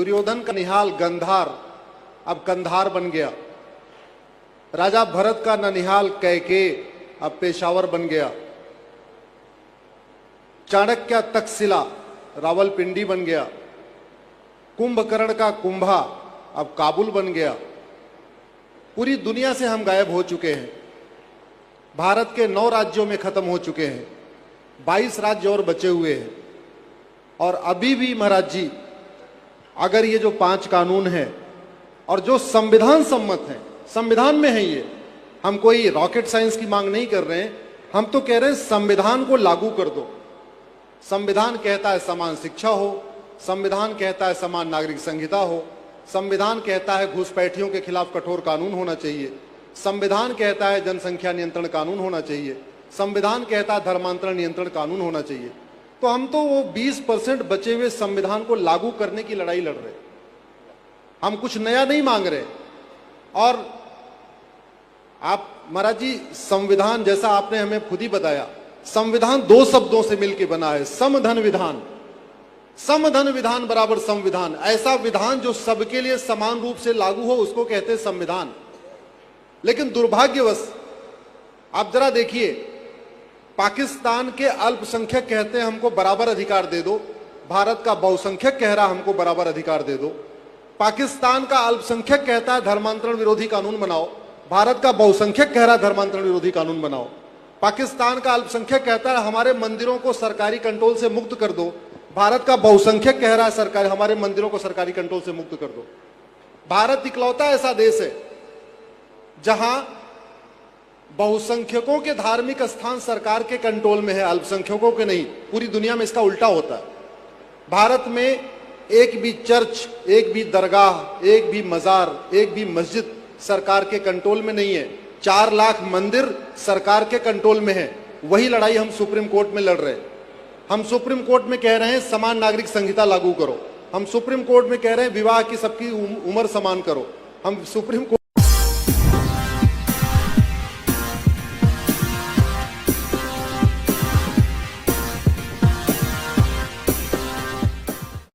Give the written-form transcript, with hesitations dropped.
दुर्योधन का निहाल गंधार अब कंधार बन गया। राजा भरत का ननिहाल कैके अब पेशावर बन गया। चाणक्य तक्षशिला रावलपिंडी बन गया। कुंभकर्ण का कुंभा अब काबुल बन गया। पूरी दुनिया से हम गायब हो चुके हैं। भारत के 9 राज्यों में खत्म हो चुके हैं। 22 राज्य और बचे हुए हैं। और अभी भी महाराज जी, अगर ये जो 5 कानून हैं और जो संविधान सम्मत हैं, संविधान में है ये, हम कोई रॉकेट साइंस की मांग नहीं कर रहे हैं, हम तो कह रहे हैं संविधान को लागू कर दो। संविधान कहता है समान शिक्षा हो, संविधान कहता है समान नागरिक संहिता हो, संविधान कहता है घुसपैठियों के खिलाफ कठोर कानून होना चाहिए, संविधान कहता है जनसंख्या नियंत्रण कानून होना चाहिए, संविधान कहता है धर्मांतरण नियंत्रण कानून होना चाहिए। तो हम तो वो 20% बचे हुए संविधान को लागू करने की लड़ाई लड़ रहे, हम कुछ नया नहीं मांग रहे। और आप महाराज जी, संविधान जैसा आपने हमें खुद ही बताया, संविधान 2 शब्दों से मिलकर बना है, समधन विधान। समधन विधान बराबर संविधान। ऐसा विधान जो सबके लिए समान रूप से लागू हो, उसको कहते हैं संविधान। लेकिन दुर्भाग्यवश आप जरा देखिए, पाकिस्तान के अल्पसंख्यक कहते हैं हमको बराबर अधिकार दे दो, भारत का बहुसंख्यक कह रहा हमको बराबर अधिकार दे दो। पाकिस्तान का अल्पसंख्यक कहता है धर्मांतरण विरोधी कानून बनाओ, भारत का बहुसंख्यक कह रहा है धर्मांतरण विरोधी कानून बनाओ। पाकिस्तान का अल्पसंख्यक कहता है हमारे मंदिरों को सरकारी कंट्रोल से मुक्त कर दो, भारत का बहुसंख्यक कह रहा है सरकार हमारे मंदिरों को सरकारी कंट्रोल से मुक्त कर दो। भारत इकलौता ऐसा देश है जहां बहुसंख्यकों के धार्मिक स्थान सरकार के कंट्रोल में है, अल्पसंख्यकों के नहीं। पूरी दुनिया में इसका उल्टा होता है। भारत में एक भी चर्च, एक भी दरगाह, एक भी मजार, एक भी मस्जिद सरकार के कंट्रोल में नहीं है। 4 लाख मंदिर सरकार के कंट्रोल में है। वही लड़ाई हम सुप्रीम कोर्ट में लड़ रहे हैं। हम सुप्रीम कोर्ट में कह रहे हैं समान नागरिक संहिता लागू करो। हम सुप्रीम कोर्ट में कह रहे हैं विवाह की सबकी उम्र समान करो। हम सुप्रीम कोर्ट